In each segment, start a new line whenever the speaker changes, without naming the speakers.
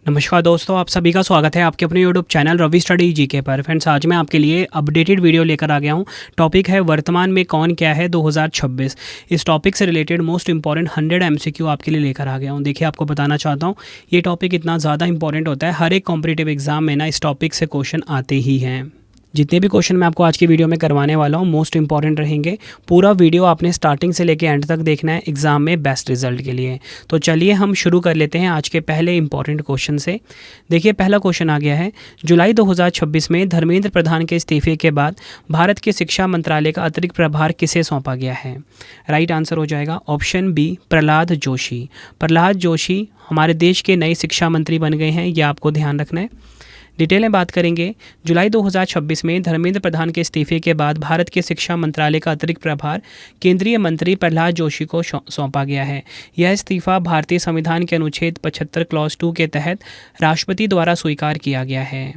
नमस्कार दोस्तों, आप सभी का स्वागत है आपके अपने YouTube channel Ravi study GK पर। फ्रेंड्स, आज मैं आपके लिए अपडेटेड वीडियो लेकर आ गया हूं। टॉपिक है वर्तमान में कौन क्या है 2026। इस टॉपिक से रिलेटेड मोस्ट इंपॉर्टेंट 100 एमसीक्यू आपके लिए लेकर आ गया हूं। देखिए, आपको बताना चाहता हूं, ये टॉपिक इतना ज़्यादा इंपॉर्टेंट होता है, हर एक कॉम्पिटिटिव एग्जाम में ना इस टॉपिक से क्वेश्चन आते ही हैं। जितने भी क्वेश्चन मैं आपको आज की वीडियो में करवाने वाला हूँ मोस्ट इंपॉर्टेंट रहेंगे। पूरा वीडियो आपने स्टार्टिंग से लेकर एंड तक देखना है एग्जाम में बेस्ट रिजल्ट के लिए। तो चलिए हम शुरू कर लेते हैं आज के पहले इंपॉर्टेंट क्वेश्चन से। देखिए, पहला क्वेश्चन आ गया है, जुलाई 2026 में धर्मेंद्र प्रधान के इस्तीफे के बाद भारत के शिक्षा मंत्रालय का अतिरिक्त प्रभार किसे सौंपा गया है? राइट आंसर हो जाएगा ऑप्शन बी, प्रहलाद जोशी। प्रहलाद जोशी हमारे देश के नए शिक्षा मंत्री बन गए हैं, ये आपको ध्यान रखना है। डिटेल में बात करेंगे, जुलाई 2026 में धर्मेंद्र प्रधान के इस्तीफे के बाद भारत के शिक्षा मंत्रालय का अतिरिक्त प्रभार केंद्रीय मंत्री प्रहलाद जोशी को सौंपा गया है। यह इस्तीफा भारतीय संविधान के अनुच्छेद 75 क्लॉज 2 के तहत राष्ट्रपति द्वारा स्वीकार किया गया है।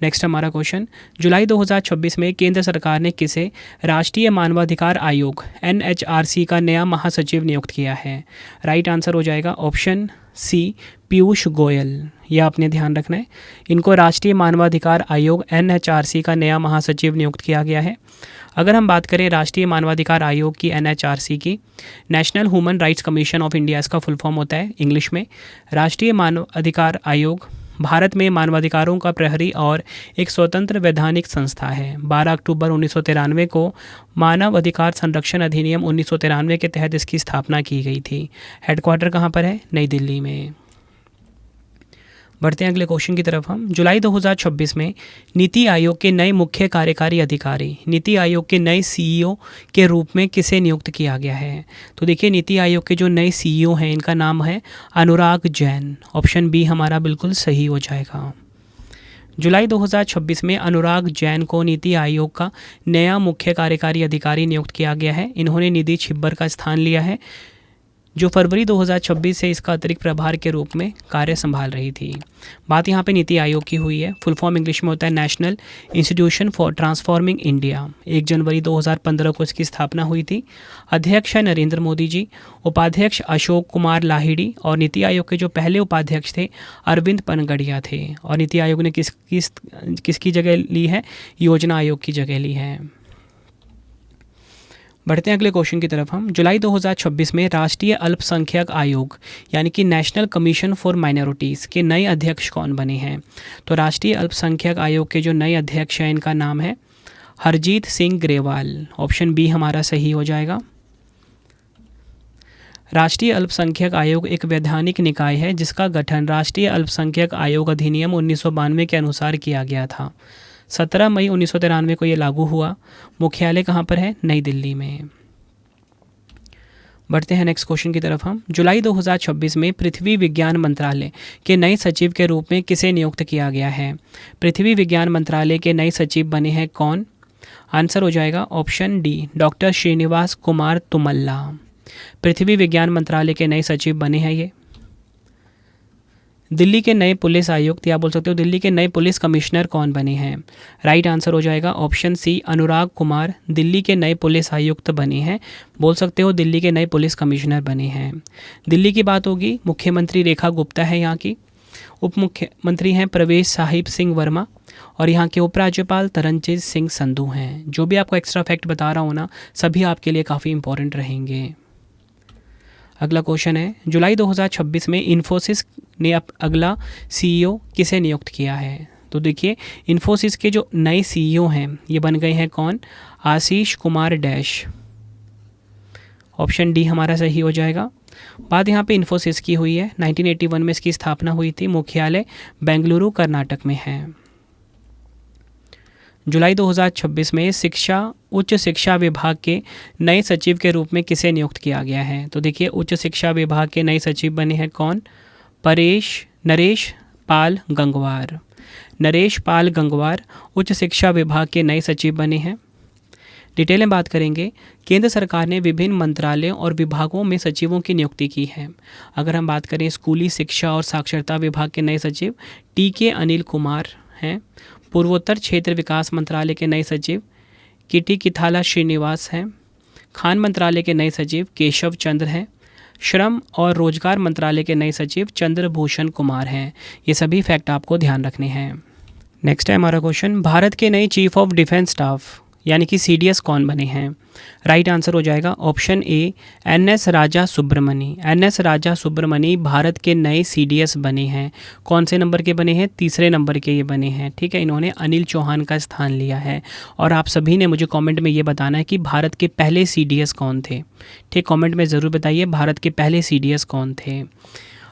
नेक्स्ट हमारा क्वेश्चन, जुलाई 2026 में केंद्र सरकार ने किसे राष्ट्रीय मानवाधिकार आयोग NHRC का नया महासचिव नियुक्त किया है? राइट आंसर हो जाएगा ऑप्शन सी, पीयूष गोयल। यह आपने ध्यान रखना है, इनको राष्ट्रीय मानवाधिकार आयोग NHRC का नया महासचिव नियुक्त किया गया है। अगर हम बात करें राष्ट्रीय मानवाधिकार आयोग की NHRC की, national human rights commission of India इसका फुल फॉर्म होता है इंग्लिश में। राष्ट्रीय मानवाधिकार आयोग भारत में मानवाधिकारों का प्रहरी और एक स्वतंत्र वैधानिक संस्था है। 12 अक्टूबर 1993 को मानव अधिकार संरक्षण अधिनियम 1993 के तहत इसकी स्थापना की गई थी। हेडक्वार्टर कहाँ पर है? नई दिल्ली में। बढ़ते हैं अगले क्वेश्चन की तरफ हम। जुलाई 2026 में नीति आयोग के नए मुख्य कार्यकारी अधिकारी, नीति आयोग के नए CEO के रूप में किसे नियुक्त किया गया है? तो देखिए, नीति आयोग के जो नए CEO हैं इनका नाम है अनुराग जैन। ऑप्शन बी हमारा बिल्कुल सही हो जाएगा। जुलाई 2026 में अनुराग जैन को नीति आयोग का नया मुख्य कार्यकारी अधिकारी नियुक्त किया गया है। इन्होंने निधि छिब्बर का स्थान लिया है, जो फरवरी 2026 से इसका अतिरिक्त प्रभार के रूप में कार्य संभाल रही थी। बात यहाँ पे नीति आयोग की हुई है। फुल फॉर्म इंग्लिश में होता है national institution for transforming India. 1 जनवरी 2015 को इसकी स्थापना हुई थी। अध्यक्ष है नरेंद्र मोदी जी, उपाध्यक्ष अशोक कुमार लाहिड़ी और नीति आयोग के जो पहले उपाध्यक्ष थे अरविंद पनगड़िया थे। और नीति आयोग ने किसकी जगह ली है? योजना आयोग की जगह ली है। बढ़ते हैं अगले क्वेश्चन की तरफ हम। जुलाई 2026 में राष्ट्रीय अल्पसंख्यक आयोग यानी कि नेशनल कमीशन फॉर माइनॉरिटीज़ के नए अध्यक्ष कौन बने हैं? तो राष्ट्रीय अल्पसंख्यक आयोग के जो नए अध्यक्ष हैं इनका नाम है हरजीत सिंह ग्रेवाल। ऑप्शन बी हमारा सही हो जाएगा। राष्ट्रीय अल्पसंख्यक आयोग एक वैधानिक निकाय है जिसका गठन राष्ट्रीय अल्पसंख्यक आयोग अधिनियम 1992 के अनुसार किया गया था। 17 मई 1993 को ये लागू हुआ। मुख्यालय कहाँ पर है? नई दिल्ली में। बढ़ते हैं नेक्स्ट क्वेश्चन की तरफ हम। जुलाई 2026 में पृथ्वी विज्ञान मंत्रालय के नए सचिव के रूप में किसे नियुक्त किया गया है? पृथ्वी विज्ञान मंत्रालय के नए सचिव बने हैं कौन? आंसर हो जाएगा option D, doctor Srinivas Kumar Tummala. पृथ्वी विज्ञान मंत्रालय के नए सचिव बने हैं ये। दिल्ली के नए पुलिस आयुक्त या बोल सकते हो दिल्ली के नए पुलिस कमिश्नर कौन बने हैं? राइट आंसर हो जाएगा ऑप्शन सी, अनुराग कुमार दिल्ली के नए पुलिस आयुक्त बने हैं। बोल सकते हो दिल्ली के नए पुलिस कमिश्नर बने हैं। दिल्ली की बात होगी, मुख्यमंत्री रेखा गुप्ता है यहाँ की। उप मुख्यमंत्री हैं प्रवेश साहिब सिंह वर्मा और यहाँ के उपराज्यपाल तरनजीत सिंह संधू हैं। जो भी आपको एक्स्ट्रा फैक्ट बता रहा हूँ ना, सभी आपके लिए काफ़ी इंपॉर्टेंट रहेंगे। अगला क्वेश्चन है, जुलाई 2026 में इन्फोसिस ने अगला CEO किसे नियुक्त किया है? तो देखिए, इन्फोसिस के जो नए CEO हैं ये बन गए हैं कौन? Ashish Kumar dash. Option D हमारा सही हो जाएगा। बात यहाँ पे इन्फोसिस की हुई है। 1981 में इसकी स्थापना हुई थी। मुख्यालय बेंगलुरु कर्नाटक में है। जुलाई 2026 में उच्च शिक्षा विभाग के नए सचिव के रूप में किसे नियुक्त किया गया है? तो देखिए, उच्च शिक्षा विभाग के नए सचिव बने हैं कौन? नरेश पाल गंगवार। नरेश पाल गंगवार उच्च शिक्षा विभाग के नए सचिव बने हैं। डिटेल में बात करेंगे, केंद्र सरकार ने विभिन्न मंत्रालयों और विभागों में सचिवों की नियुक्ति की है। अगर हम बात करें स्कूली शिक्षा और साक्षरता विभाग के नए सचिव TK अनिल कुमार हैं। पूर्वोत्तर क्षेत्र विकास मंत्रालय के नए सचिव किटी किथाला श्रीनिवास हैं। खान मंत्रालय के नए सचिव केशव चंद्र हैं। श्रम और रोजगार मंत्रालय के नए सचिव चंद्रभूषण कुमार हैं। ये सभी फैक्ट आपको ध्यान रखने हैं। नेक्स्ट है हमारा क्वेश्चन, भारत के नए चीफ ऑफ डिफेंस स्टाफ यानी कि CDS कौन बने हैं? राइट आंसर हो जाएगा ऑप्शन ए NS राजा सुब्रमणी। NS राजा सुब्रमणी भारत के नए CDS बने हैं। कौन से नंबर के बने हैं? तीसरे नंबर के ये बने हैं। ठीक है, इन्होंने अनिल चौहान का स्थान लिया है। और आप सभी ने मुझे कमेंट में ये बताना है कि भारत के पहले CDS कौन थे। ठीक, कमेंट में ज़रूर बताइए भारत के पहले CDS कौन थे।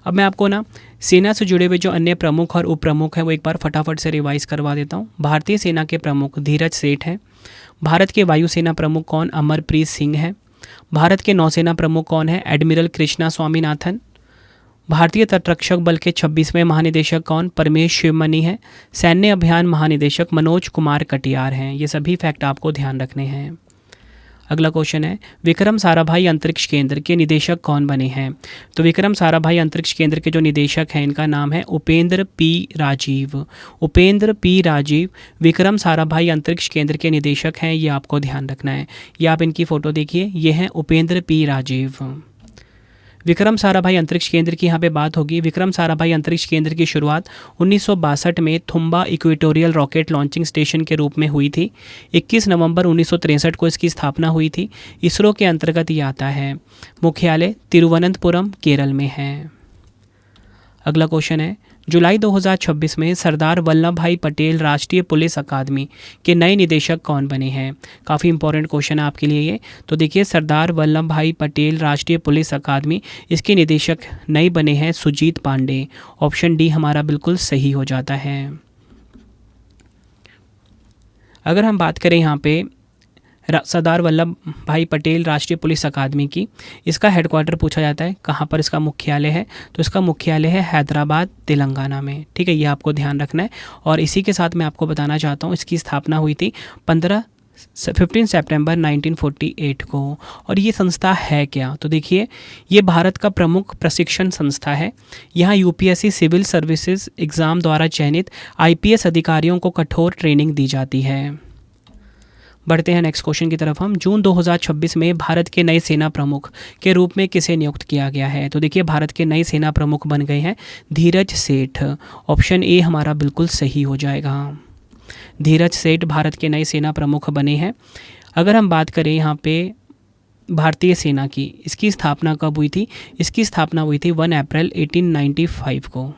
अब मैं आपको ना सेना से जुड़े हुए जो अन्य प्रमुख और उप प्रमुख हैं वो एक बार फटाफट से रिवाइज करवा देता हूँ। भारतीय सेना के प्रमुख धीरज सेठ हैं। भारत के वायुसेना प्रमुख कौन? अमरप्रीत सिंह है। भारत के नौसेना प्रमुख कौन है? एडमिरल कृष्णा स्वामीनाथन। भारतीय तटरक्षक बल के 26वें महानिदेशक कौन? परमेश शिवमणि है। सैन्य अभियान महानिदेशक मनोज कुमार कटियार हैं। ये सभी फैक्ट आपको ध्यान रखने हैं। अगला क्वेश्चन है, विक्रम साराभाई अंतरिक्ष केंद्र के निदेशक कौन बने हैं? तो विक्रम साराभाई अंतरिक्ष केंद्र के जो निदेशक हैं इनका नाम है उपेंद्र P राजीव। उपेंद्र P राजीव विक्रम साराभाई अंतरिक्ष केंद्र के निदेशक हैं। ये आपको ध्यान रखना है। ये आप इनकी फ़ोटो देखिए, ये हैं उपेंद्र P राजीव। विक्रम साराभाई अंतरिक्ष केंद्र की यहाँ पे बात होगी। विक्रम साराभाई अंतरिक्ष केंद्र की शुरुआत 1962 में Thumba equatorial rocket launching station के रूप में हुई थी। 21 नवंबर 1963 को इसकी स्थापना हुई थी। इसरो के अंतर्गत ये आता है। मुख्यालय तिरुवनंतपुरम केरल में है। अगला क्वेश्चन है, जुलाई 2026 में सरदार वल्लभ भाई पटेल राष्ट्रीय पुलिस अकादमी के नए निदेशक कौन बने हैं? काफ़ी इंपॉर्टेंट क्वेश्चन है आपके लिए ये। तो देखिए, सरदार वल्लभ भाई पटेल राष्ट्रीय पुलिस अकादमी, इसके निदेशक नए बने हैं सुजीत पांडे। ऑप्शन डी हमारा बिल्कुल सही हो जाता है। अगर हम बात करें यहाँ पे सरदार वल्लभ भाई पटेल राष्ट्रीय पुलिस अकादमी की, इसका हेडक्वार्टर पूछा जाता है कहाँ पर इसका मुख्यालय है? तो इसका मुख्यालय है हैदराबाद तेलंगाना में। ठीक है, ये आपको ध्यान रखना है। और इसी के साथ मैं आपको बताना चाहता हूँ इसकी स्थापना हुई थी 15 सितंबर 1948 को। और ये संस्था है क्या? तो देखिए, ये भारत का प्रमुख प्रशिक्षण संस्था है। यहाँ UPSC सिविल सर्विसेज एग्ज़ाम द्वारा चयनित IPS अधिकारियों को कठोर ट्रेनिंग दी जाती है। बढ़ते हैं नेक्स्ट क्वेश्चन की तरफ हम। जून 2026 में भारत के नए सेना प्रमुख के रूप में किसे नियुक्त किया गया है? तो देखिए, भारत के नए सेना प्रमुख बन गए हैं धीरज सेठ। ऑप्शन ए हमारा बिल्कुल सही हो जाएगा। धीरज सेठ भारत के नए सेना प्रमुख बने हैं। अगर हम बात करें यहाँ पे भारतीय सेना की, इसकी स्थापना कब हुई थी? इसकी स्थापना हुई थी 1 अप्रैल 1895 को।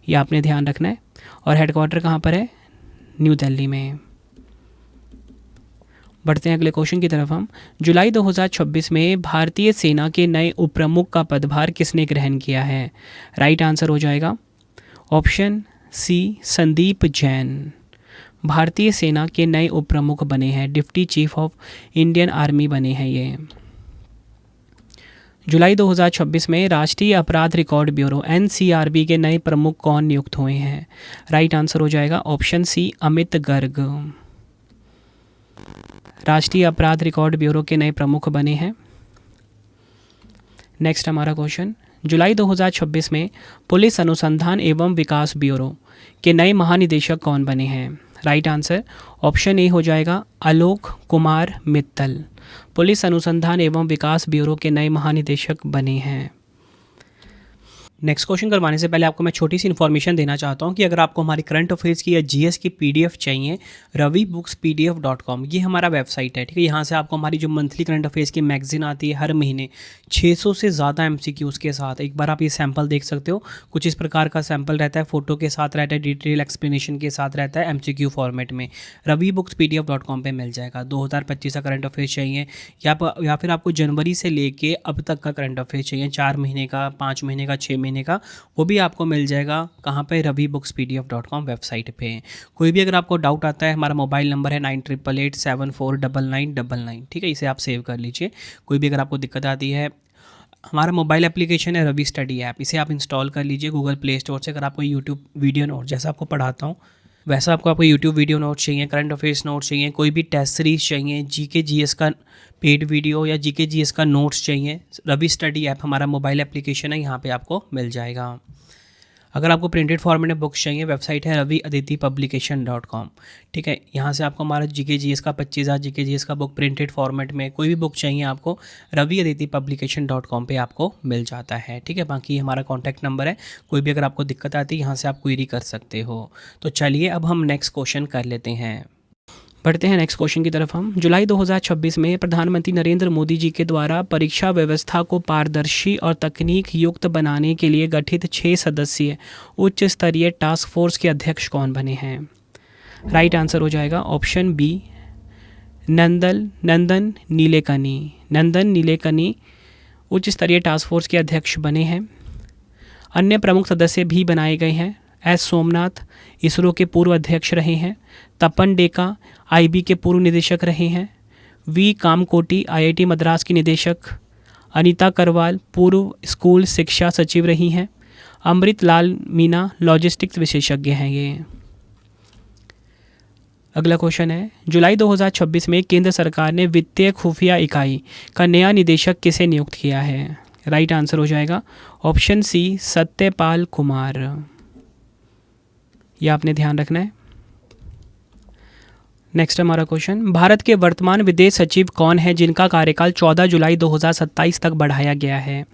ये आपने ध्यान रखना है। और हेडक्वार्टर कहाँ पर है? न्यू दिल्ली में। बढ़ते हैं अगले क्वेश्चन की तरफ हम। जुलाई 2026 में भारतीय सेना के नए उप प्रमुख का पदभार किसने ग्रहण किया है? राइट आंसर हो जाएगा ऑप्शन सी संदीप जैन। भारतीय सेना के नए उप प्रमुख बने हैं, deputy chief of Indian army बने हैं ये। जुलाई 2026 में राष्ट्रीय अपराध रिकॉर्ड ब्यूरो NCRB के नए प्रमुख कौन नियुक्त हुए हैं? राइट आंसर हो जाएगा ऑप्शन सी अमित गर्ग। राष्ट्रीय अपराध रिकॉर्ड ब्यूरो के नए प्रमुख बने हैं। नेक्स्ट हमारा क्वेश्चन, जुलाई 2026 में पुलिस अनुसंधान एवं विकास ब्यूरो के नए महानिदेशक कौन बने हैं? राइट आंसर ऑप्शन ए हो जाएगा आलोक कुमार मित्तल। पुलिस अनुसंधान एवं विकास ब्यूरो के नए महानिदेशक बने हैं। नेक्स्ट क्वेश्चन करवाने से पहले आपको मैं छोटी सी इन्फॉर्मेशन देना चाहता हूं कि अगर आपको हमारी करंट अफेयर्स की या GS की PDF चाहिए, ravibookspdf.com ये हमारा वेबसाइट है। ठीक है, यहाँ से आपको हमारी जो मंथली करंट अफेयर्स की मैगजीन आती है हर महीने 600 से ज़्यादा MCQs के साथ। एक बार आप ये सैम्पल देख सकते हो। कुछ इस प्रकार का सैम्पल रहता है, फ़ोटो के साथ रहता है, डिटेल एक्सप्लेनेशन के साथ रहता है MCQ फॉर्मेट में। ravibookspdf.com पर मिल जाएगा। 2025 का करंट अफेयर्स चाहिए या फिर आपको जनवरी से लेके अब तक का करंट अफेयर्स चाहिए, 4 महीने का, 5 महीने का, 6 महीने का, वो भी आपको मिल जाएगा। कहाँ पे? ravibookspdf.com वेबसाइट पे। कोई भी अगर आपको डाउट आता है, हमारा मोबाइल नंबर है 9888749999। ठीक है, इसे आप सेव कर लीजिए। कोई भी अगर आपको दिक्कत आती है, हमारा मोबाइल एप्लीकेशन है रवि स्टडी ऐप, इसे आप इंस्टॉल कर लीजिए गूगल प्ले स्टोर से। अगर आपको यूट्यूब वीडियो नोट जैसा आपको पढ़ाता हूँ वैसा आपको यूट्यूब वीडियो नोट्स चाहिए, करंट अफेयर्स नोट्स चाहिए, कोई भी टेस्ट सीरीज चाहिए, GK GS का पेड वीडियो या GK GS का नोट्स चाहिए, रवि स्टडी ऐप हमारा मोबाइल एप्लीकेशन है, यहाँ पे आपको मिल जाएगा। अगर आपको प्रिंटेड फॉर्मेट में बुक्स चाहिए, वेबसाइट है raviaditipublication.com। ठीक है, यहाँ से आपको हमारा जीके जीएस का 25,000 जीके जीएस का बुक प्रिंटेड फॉर्मेट में कोई भी बुक चाहिए आपको raviaditipublication.com पे आपको मिल जाता है। ठीक है, बाकी हमारा कॉन्टैक्ट नंबर है, कोई भी अगर आपको दिक्कत आती है यहाँ से आप क्वेरी कर सकते हो। तो चलिए अब हम नेक्स्ट क्वेश्चन कर लेते हैं। बढ़ते हैं नेक्स्ट क्वेश्चन की तरफ हम। जुलाई 2026 में प्रधानमंत्री नरेंद्र मोदी जी के द्वारा परीक्षा व्यवस्था को पारदर्शी और तकनीक युक्त बनाने के लिए गठित 6 सदस्यीय उच्च स्तरीय टास्क फोर्स के अध्यक्ष कौन बने हैं? राइट आंसर हो जाएगा ऑप्शन बी, नंदन नीलेकनी उच्च स्तरीय टास्क फोर्स के अध्यक्ष बने हैं। अन्य प्रमुख सदस्य भी बनाए गए हैं। एस सोमनाथ इसरो के पूर्व अध्यक्ष रहे हैं। तपन डेका आईबी के पूर्व निदेशक रहे हैं। वी कामकोटी आईआईटी मद्रास की निदेशक। अनीता करवाल पूर्व स्कूल शिक्षा सचिव रही हैं। अमृत लाल मीना लॉजिस्टिक्स विशेषज्ञ हैं ये। अगला क्वेश्चन है, जुलाई 2026 में केंद्र सरकार ने वित्तीय खुफिया इकाई का नया निदेशक किसे नियुक्त किया है? राइट आंसर हो जाएगा ऑप्शन सी, सत्यपाल कुमार। यह आपने ध्यान रखना है। नेक्स्ट हमारा क्वेश्चन, भारत के वर्तमान विदेश सचिव कौन है जिनका कार्यकाल 14 जुलाई 2027 तक बढ़ाया गया है?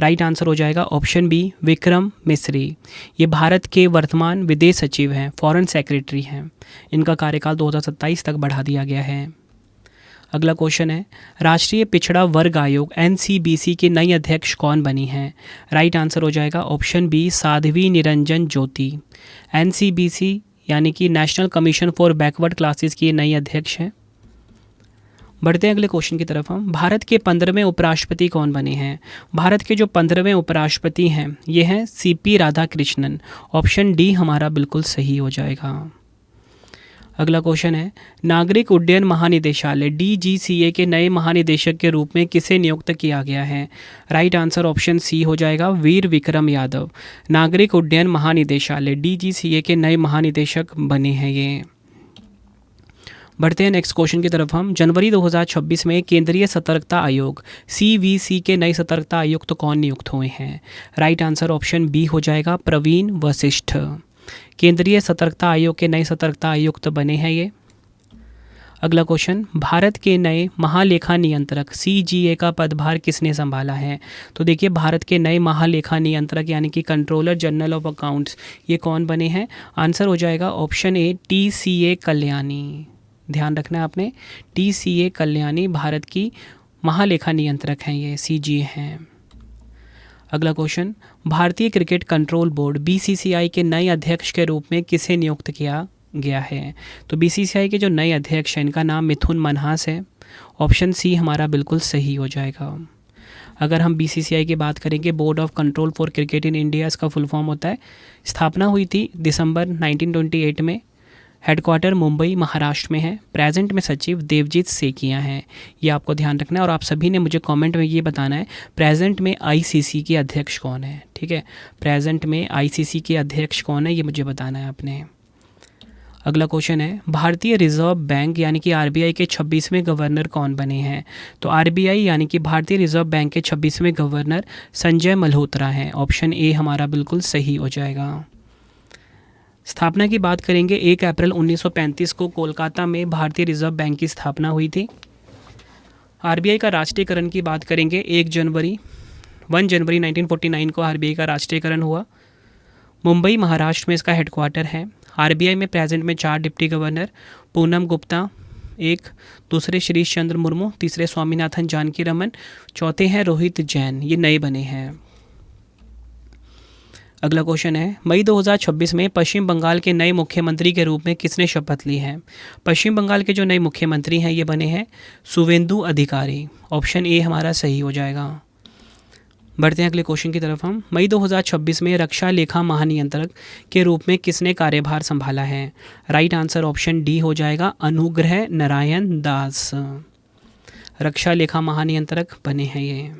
राइट आंसर हो जाएगा ऑप्शन बी, विक्रम मिस्री। ये भारत के वर्तमान विदेश सचिव हैं, फॉरेन सेक्रेटरी हैं। इनका कार्यकाल 2027 तक बढ़ा दिया गया है। अगला क्वेश्चन है, राष्ट्रीय पिछड़ा वर्ग आयोग NCBC के नई अध्यक्ष कौन बनी हैं? राइट आंसर हो जाएगा option B, Sadhvi Niranjan Jyoti. NCBC यानी कि national commission for backward classes की नई अध्यक्ष हैं। बढ़ते हैं अगले क्वेश्चन की तरफ हम। भारत के 15वें उपराष्ट्रपति कौन बने हैं? भारत के जो 15वें उपराष्ट्रपति हैं ये हैं CP राधाकृष्णन। ऑप्शन डी हमारा बिल्कुल सही हो जाएगा। अगला क्वेश्चन है, नागरिक उड्डयन महानिदेशालय DGCA के नए महानिदेशक के रूप में किसे नियुक्त किया गया है? राइट आंसर ऑप्शन सी हो जाएगा, वीर विक्रम यादव। नागरिक उड्डयन महानिदेशालय DGCA के नए महानिदेशक बने हैं ये। बढ़ते हैं नेक्स्ट क्वेश्चन की तरफ हम। जनवरी 2026 में केंद्रीय सतर्कता आयोग CVC के नए सतर्कता आयुक्त कौन नियुक्त हुए हैं? राइट आंसर ऑप्शन बी हो जाएगा, प्रवीण वशिष्ठ। केंद्रीय सतर्कता आयोग के नए सतर्कता आयुक्त बने हैं ये। अगला क्वेश्चन, भारत के नए महालेखा नियंत्रक CGA का पदभार किसने संभाला है? तो देखिए, भारत के नए महालेखा नियंत्रक यानी कि कंट्रोलर जनरल ऑफ अकाउंट्स ये कौन बने हैं? आंसर हो जाएगा ऑप्शन ए, TCA कल्याणी। ध्यान रखना है आपने, TCA कल्याणी भारत की महालेखा नियंत्रक हैं ये, CGA हैं। अगला क्वेश्चन, भारतीय क्रिकेट कंट्रोल बोर्ड BCCI के नए अध्यक्ष के रूप में किसे नियुक्त किया गया है? तो BCCI के जो नए अध्यक्ष हैं इनका नाम मिथुन मनहास है। ऑप्शन सी हमारा बिल्कुल सही हो जाएगा। अगर हम BCCI की बात करेंगे, board of control for cricket in India इसका फुल फॉर्म होता है। स्थापना हुई थी दिसंबर 1928 में। हेडक्वार्टर मुंबई महाराष्ट्र में है। प्रेजेंट में सचिव देवजीत सेकिया हैं। ये आपको ध्यान रखना है और आप सभी ने मुझे कमेंट में ये बताना है प्रेजेंट में ICC के अध्यक्ष कौन है। ठीक है, प्रेजेंट में ICC के अध्यक्ष कौन है ये मुझे बताना है आपने। अगला क्वेश्चन है, भारतीय रिजर्व बैंक यानी कि RBI के 26वें गवर्नर कौन बने हैं? तो RBI यानी कि भारतीय रिजर्व बैंक के 26वें गवर्नर संजय मल्होत्रा हैं। ऑप्शन ए हमारा बिल्कुल सही हो जाएगा। स्थापना की बात करेंगे, 1 अप्रैल 1935 को कोलकाता में भारतीय रिजर्व बैंक की स्थापना हुई थी। RBI का राष्ट्रीयकरण की बात करेंगे, 1 जनवरी 1949 को RBI का राष्ट्रीयकरण हुआ। मुंबई महाराष्ट्र में इसका हेडक्वार्टर है। RBI में प्रेजेंट में 4 डिप्टी गवर्नर, पूनम गुप्ता एक, दूसरे श्रीश चंद्र मुर्मू, तीसरे स्वामीनाथन जानकी रमन, चौथे हैं रोहित जैन। ये नए बने हैं। अगला क्वेश्चन है, मई 2026 में पश्चिम बंगाल के नए मुख्यमंत्री के रूप में किसने शपथ ली है? पश्चिम बंगाल के जो नए मुख्यमंत्री हैं ये बने हैं शुवेंदु अधिकारी। ऑप्शन ए हमारा सही हो जाएगा। बढ़ते हैं अगले क्वेश्चन की तरफ हम। मई 2026 में रक्षा लेखा महानियंत्रक के रूप में किसने कार्यभार संभाला है? राइट आंसर ऑप्शन डी हो जाएगा, अनुग्रह नारायण दास। रक्षा लेखा महानियंत्रक बने हैं ये।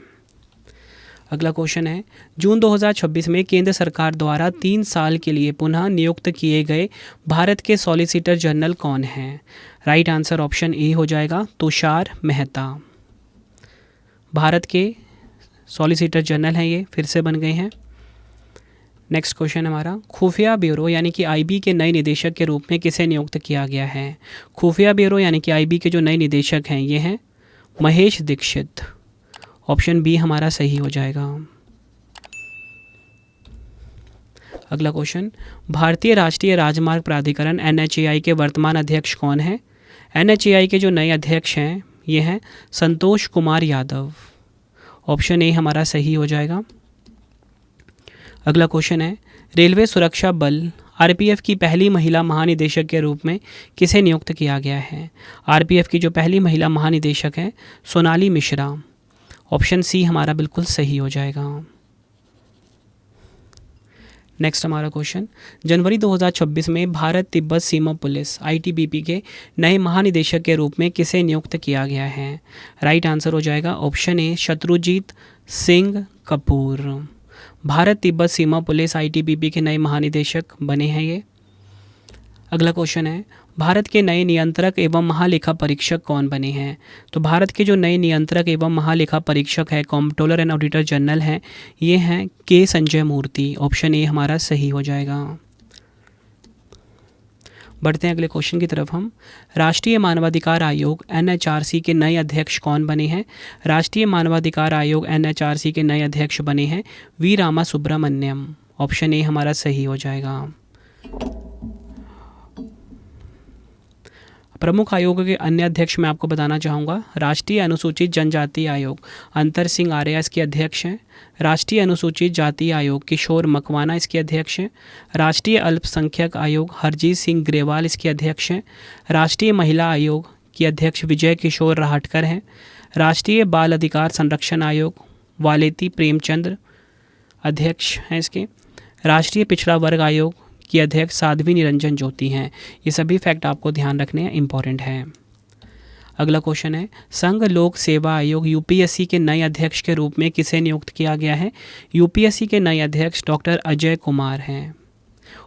अगला क्वेश्चन है, जून 2026 में केंद्र सरकार द्वारा 3 साल के लिए पुनः नियुक्त किए गए भारत के सॉलिसिटर जनरल कौन हैं? राइट आंसर ऑप्शन ए हो जाएगा, तुषार मेहता। भारत के सॉलिसिटर जनरल हैं ये, फिर से बन गए हैं। नेक्स्ट क्वेश्चन हमारा, खुफिया ब्यूरो यानी कि आईबी के नए निदेशक के रूप में किसे नियुक्त किया गया है? खुफिया ब्यूरो यानी कि आईबी के जो नए निदेशक हैं ये हैं महेश दीक्षित। ऑप्शन बी हमारा सही हो जाएगा। अगला क्वेश्चन, भारतीय राष्ट्रीय राजमार्ग प्राधिकरण NHAI के वर्तमान अध्यक्ष कौन है? NHAI के जो नए अध्यक्ष हैं ये हैं संतोष कुमार यादव। ऑप्शन ए हमारा सही हो जाएगा। अगला क्वेश्चन है, रेलवे सुरक्षा बल RPF की पहली महिला महानिदेशक के रूप में किसे नियुक्त किया गया है? RPF की जो पहली महिला महानिदेशक हैं सोनाली मिश्रा। ऑप्शन सी हमारा बिल्कुल सही हो जाएगा। नेक्स्ट हमारा क्वेश्चन, जनवरी 2026 में भारत तिब्बत सीमा पुलिस ITBP के नए महानिदेशक के रूप में किसे नियुक्त किया गया है? राइट आंसर हो जाएगा ऑप्शन ए शत्रुजीत सिंह कपूर। भारत तिब्बत सीमा पुलिस ITBP के नए महानिदेशक बने हैं ये। अगला क्वेश्चन है, भारत के नए नियंत्रक एवं महालेखा परीक्षक कौन बने हैं? तो भारत के जो नए नियंत्रक एवं महालेखा परीक्षक है कॉम्प्ट्रोलर एंड ऑडिटर जनरल हैं ये हैं के संजय मूर्ति। ऑप्शन ए हमारा सही हो जाएगा। बढ़ते हैं अगले क्वेश्चन की तरफ हम, राष्ट्रीय मानवाधिकार आयोग NHRC के नए अध्यक्ष कौन बने हैं? राष्ट्रीय मानवाधिकार आयोग NHRC के नए अध्यक्ष बने हैं V Rama Subramaniam. Option A हमारा सही हो जाएगा। प्रमुख आयोगों के अन्य अध्यक्ष मैं आपको बताना चाहूँगा, राष्ट्रीय अनुसूचित जनजाति आयोग अंतर सिंह आर्या इसके अध्यक्ष हैं। राष्ट्रीय अनुसूचित जाति आयोग किशोर मकवाना इसके अध्यक्ष हैं। राष्ट्रीय अल्पसंख्यक आयोग हरजीत सिंह ग्रेवाल इसके अध्यक्ष हैं। राष्ट्रीय महिला आयोग की अध्यक्ष विजय किशोर राहटकर हैं। राष्ट्रीय बाल अधिकार संरक्षण आयोग वालेती प्रेमचंद्र अध्यक्ष हैं इसके। राष्ट्रीय पिछड़ा वर्ग आयोग की अध्यक्ष साध्वी निरंजन ज्योति हैं। ये सभी फैक्ट आपको ध्यान रखने हैं, इंपॉर्टेंट है। अगला क्वेश्चन है, संघ लोक सेवा आयोग UPSC के नए अध्यक्ष के रूप में किसे नियुक्त किया गया है? UPSC के नए अध्यक्ष डॉक्टर अजय कुमार हैं।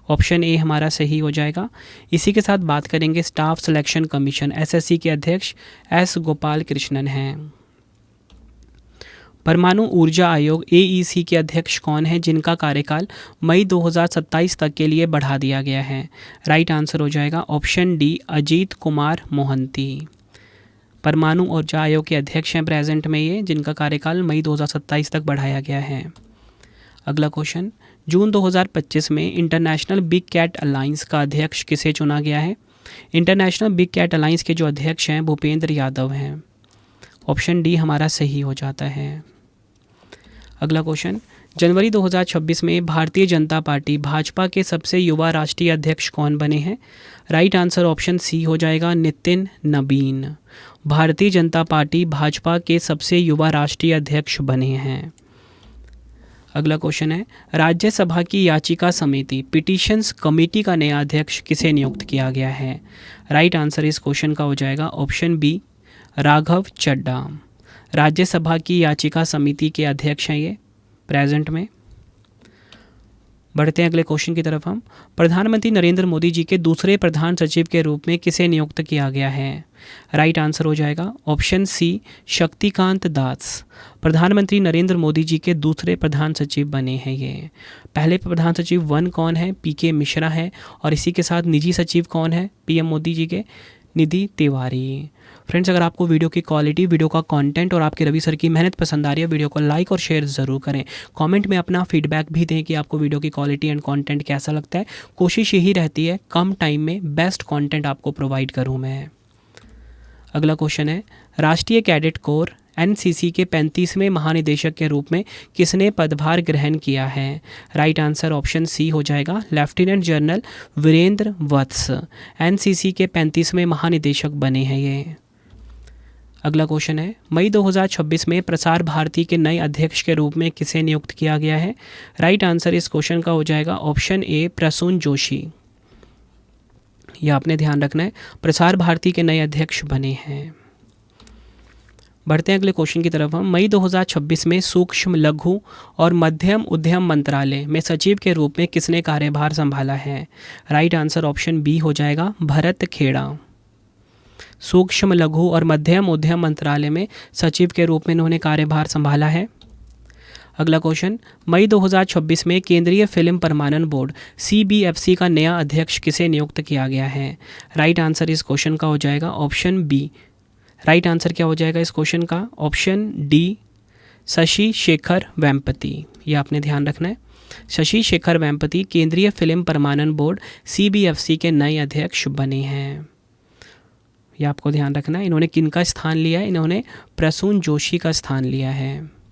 ऑप्शन ए हमारा सही हो जाएगा। इसी के साथ बात करेंगे स्टाफ सिलेक्शन कमीशन SSC के अध्यक्ष S गोपाल कृष्णन हैं। परमाणु ऊर्जा आयोग AEC के अध्यक्ष कौन है जिनका कार्यकाल मई 2027 तक के लिए बढ़ा दिया गया है? राइट आंसर हो जाएगा ऑप्शन डी अजीत कुमार मोहंती। परमाणु ऊर्जा आयोग के अध्यक्ष हैं प्रेजेंट में ये, जिनका कार्यकाल मई 2027 तक बढ़ाया गया है। अगला क्वेश्चन, जून 2025 में इंटरनेशनल बिग कैट अलायंस का अध्यक्ष किसे चुना गया है? इंटरनेशनल बिग कैट अलायंस के जो अध्यक्ष हैं भूपेंद्र यादव हैं। ऑप्शन डी हमारा सही हो जाता है। अगला क्वेश्चन, जनवरी 2026 में भारतीय जनता पार्टी भाजपा के सबसे युवा राष्ट्रीय अध्यक्ष कौन बने हैं? राइट आंसर ऑप्शन सी हो जाएगा नितिन नबीन। भारतीय जनता पार्टी भाजपा के सबसे युवा राष्ट्रीय अध्यक्ष बने हैं। अगला क्वेश्चन है, राज्यसभा की याचिका समिति पिटीशंस कमेटी का नया अध्यक्ष किसे नियुक्त किया गया है? राइट आंसर इस क्वेश्चन का हो जाएगा ऑप्शन बी राघव चड्ढा। राज्यसभा की याचिका समिति के अध्यक्ष हैं ये प्रेजेंट में। बढ़ते हैं अगले क्वेश्चन की तरफ हम, प्रधानमंत्री नरेंद्र मोदी जी के दूसरे प्रधान सचिव के रूप में किसे नियुक्त किया गया है? राइट आंसर हो जाएगा ऑप्शन सी शक्तिकांत दास। प्रधानमंत्री नरेंद्र मोदी जी के दूसरे प्रधान सचिव बने हैं ये। पहले प्रधान सचिव 1 कौन है? PK मिश्रा है। और इसी के साथ निजी सचिव कौन है PM मोदी जी के? निधि तिवारी। फ्रेंड्स, अगर आपको वीडियो की क्वालिटी, वीडियो का कंटेंट और आपके रवि सर की मेहनत पसंद आ रही है, वीडियो को लाइक और शेयर ज़रूर करें। कमेंट में अपना फीडबैक भी दें कि आपको वीडियो की क्वालिटी एंड कंटेंट कैसा लगता है। कोशिश यही रहती है कम टाइम में बेस्ट कंटेंट आपको प्रोवाइड करूं मैं। अगला क्वेश्चन है, राष्ट्रीय कैडेट कोर NCC के 35वें महानिदेशक के रूप में किसने पदभार ग्रहण किया है? राइट आंसर ऑप्शन सी हो जाएगा लेफ्टिनेंट जनरल वीरेंद्र वत्स। NCC के 35वें महानिदेशक बने हैं ये। अगला क्वेश्चन है, मई 2026 में प्रसार भारती के नए अध्यक्ष के रूप में किसे नियुक्त किया गया है? राइट आंसर इस क्वेश्चन का हो जाएगा ऑप्शन ए प्रसून जोशी। यह आपने ध्यान रखना है, प्रसार भारती के नए अध्यक्ष बने हैं। बढ़ते हैं अगले क्वेश्चन की तरफ हम, मई 2026 में सूक्ष्म लघु और मध्यम उद्यम मंत्रालय में सचिव के रूप में किसने कार्यभार संभाला है? राइट आंसर ऑप्शन बी हो जाएगा भरत खेड़ा। सूक्ष्म लघु और मध्यम उद्यम मंत्रालय में सचिव के रूप में इन्होंने कार्यभार संभाला है। अगला क्वेश्चन, मई 2026 में केंद्रीय फिल्म प्रमाणन बोर्ड CBFC का नया अध्यक्ष किसे नियुक्त किया गया है? राइट आंसर इस क्वेश्चन का हो जाएगा ऑप्शन बी। राइट आंसर क्या हो जाएगा इस क्वेश्चन का? Option D, Shashi Shekhar Vempati. ये आपने ध्यान रखना है। शशि शेखर वेम्पति केंद्रीय फिल्म प्रमाणन बोर्ड CBFC के नए अध्यक्ष बने हैं। ये आपको ध्यान रखना है। इन्होंने किनका स्थान लिया है? इन्होंने प्रसून जोशी का स्थान लिया है।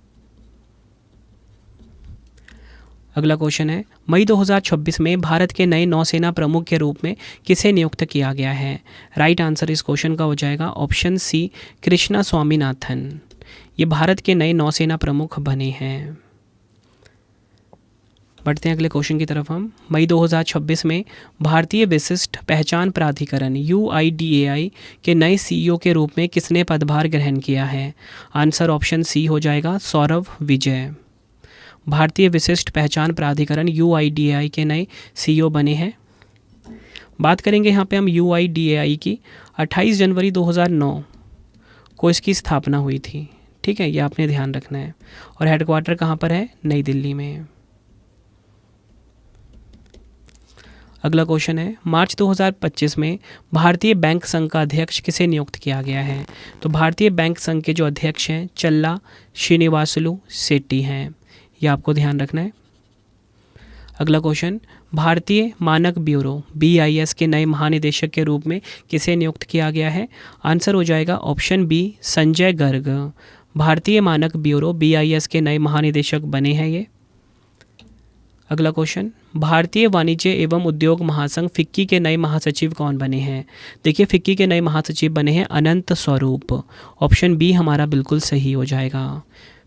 अगला क्वेश्चन है, मई 2026 में भारत के नए नौसेना प्रमुख के रूप में किसे नियुक्त किया गया है? राइट आंसर इस क्वेश्चन का हो जाएगा ऑप्शन सी, कृष्णा स्वामीनाथन। ये भारत के नए नौसेना प्रमुख बने हैं। बढ़ते हैं अगले क्वेश्चन की तरफ हम। मई 2026 में भारतीय विशिष्ट पहचान प्राधिकरण UIDAI के नए CEO के रूप में किसने पदभार ग्रहण किया है? आंसर ऑप्शन सी हो जाएगा, सौरभ विजय। भारतीय विशिष्ट पहचान प्राधिकरण UIDAI के नए CEO बने हैं। बात करेंगे यहाँ पे हम UIDAI की। 28 जनवरी 2009 को इसकी स्थापना हुई थी। ठीक है, ये आपने ध्यान रखना है। और हेडक्वार्टर कहाँ पर है? नई दिल्ली में। अगला क्वेश्चन है, मार्च 2025 में भारतीय बैंक संघ का अध्यक्ष किसे नियुक्त किया गया है? तो भारतीय बैंक संघ के जो अध्यक्ष हैं चल्ला श्रीनिवासलू शेट्टी हैं। ये आपको ध्यान रखना है। अगला क्वेश्चन, भारतीय मानक ब्यूरो BIS के नए महानिदेशक के रूप में किसे नियुक्त किया गया है? आंसर हो जाएगा ऑप्शन बी, संजय गर्ग। भारतीय मानक ब्यूरो BIS के नए महानिदेशक बने हैं ये। अगला क्वेश्चन, भारतीय वाणिज्य एवं उद्योग महासंघ फिक्की के नए महासचिव कौन बने हैं? देखिए, फिक्की के नए महासचिव बने हैं अनंत स्वरूप। ऑप्शन बी हमारा बिल्कुल सही हो जाएगा।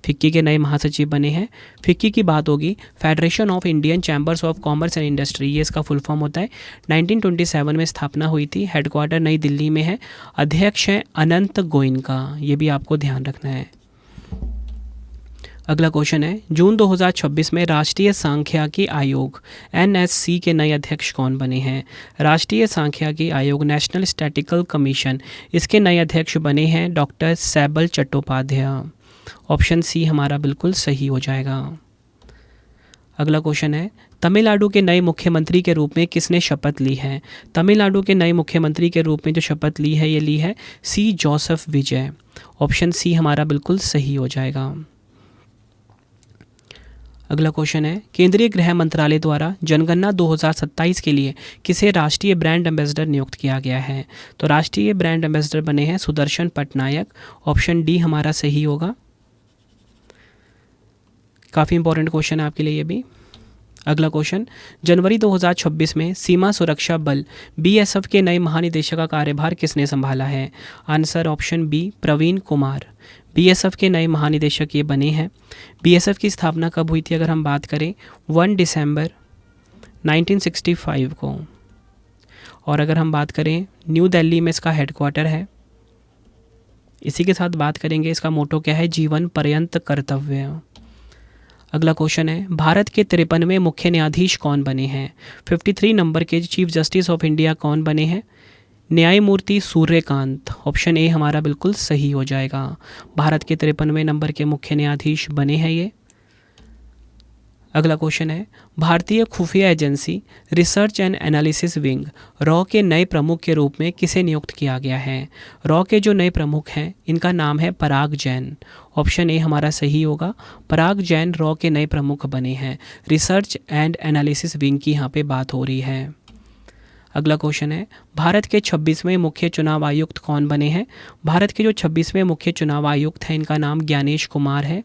फिक्की के नए महासचिव बने हैं। फिक्की की बात होगी, federation of Indian chambers of commerce and industry, ये इसका फुल फॉर्म होता है। 1927 में स्थापना हुई थी। हेडक्वार्टर नई दिल्ली में है। अध्यक्ष हैं अनंत गोयनका। ये भी आपको ध्यान रखना है। अगला क्वेश्चन है, जून 2026 में राष्ट्रीय सांख्यिकी आयोग NSC के नए अध्यक्ष कौन बने हैं? राष्ट्रीय सांख्यिकी आयोग नेशनल स्टैटिस्टिकल कमीशन, इसके नए अध्यक्ष बने हैं डॉक्टर सैबल चट्टोपाध्याय। ऑप्शन सी हमारा बिल्कुल सही हो जाएगा। अगला क्वेश्चन है, तमिलनाडु के नए मुख्यमंत्री के रूप में किसने शपथ ली है? तमिलनाडु के नए मुख्यमंत्री के रूप में जो शपथ ली है, ये ली है C जोसेफ विजय। ऑप्शन सी हमारा बिल्कुल सही हो जाएगा। अगला क्वेश्चन है, केंद्रीय गृह मंत्रालय द्वारा जनगणना 2027 के लिए किसे राष्ट्रीय ब्रांड एम्बेसडर नियुक्त किया गया है? तो राष्ट्रीय ब्रांड एम्बेसडर बने हैं सुदर्शन पटनायक। ऑप्शन डी हमारा सही होगा। काफ़ी इंपॉर्टेंट क्वेश्चन है आपके लिए ये भी। अगला क्वेश्चन, जनवरी 2026 में सीमा सुरक्षा बल BSF के नए महानिदेशक का कार्यभार किसने संभाला है? Answer option B, Praveen Kumar. BSF के नए महानिदेशक ये बने हैं। BSF की स्थापना कब हुई थी? अगर हम बात करें 1 दिसंबर 1965 को। और अगर हम बात करें न्यू दिल्ली में इसका हेडक्वार्टर है। इसी के साथ बात करेंगे इसका मोटो क्या है? जीवन पर्यंत कर्तव्य। अगला क्वेश्चन है, भारत के 53वें मुख्य न्यायाधीश कौन बने हैं? 53 नंबर के चीफ जस्टिस ऑफ इंडिया कौन बने हैं? न्यायमूर्ति सूर्यकांत। ऑप्शन ए हमारा बिल्कुल सही हो जाएगा। भारत के 53वें नंबर के मुख्य न्यायाधीश बने हैं ये। अगला क्वेश्चन है, भारतीय खुफिया agency research and analysis wing raw के नए प्रमुख के रूप में किसे नियुक्त किया गया है? रॉ के जो नए प्रमुख हैं इनका नाम है पराग जैन। ऑप्शन ए हमारा सही होगा। पराग जैन रॉ के नए प्रमुख बने हैं। रिसर्च एंड एनालिसिस विंग की यहाँ पे बात हो रही है। अगला क्वेश्चन है, भारत के 26वें मुख्य चुनाव आयुक्त कौन बने हैं? भारत के जो 26वें मुख्य चुनाव आयुक्त हैं इनका नाम ज्ञानेश कुमार है।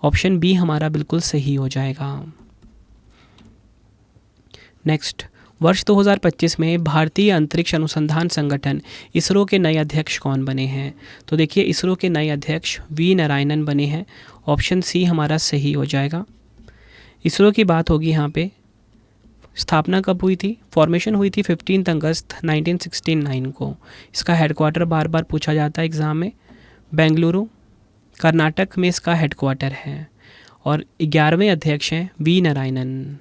ऑप्शन बी हमारा बिल्कुल सही हो जाएगा। नेक्स्ट, वर्ष 2025 में भारतीय अंतरिक्ष अनुसंधान संगठन इसरो के नए अध्यक्ष कौन बने हैं? तो देखिए, इसरो के नए अध्यक्ष V नारायणन बने हैं। ऑप्शन सी हमारा सही हो जाएगा। इसरो की बात होगी यहाँ पे। स्थापना कब हुई थी? फॉर्मेशन हुई थी 15 अगस्त 1969 को। इसका हेडक्वार्टर बार बार पूछा जाता है एग्ज़ाम में। बेंगलुरु कर्नाटक में इसका हेडक्वार्टर है। और 11वें अध्यक्ष हैं V नारायणन।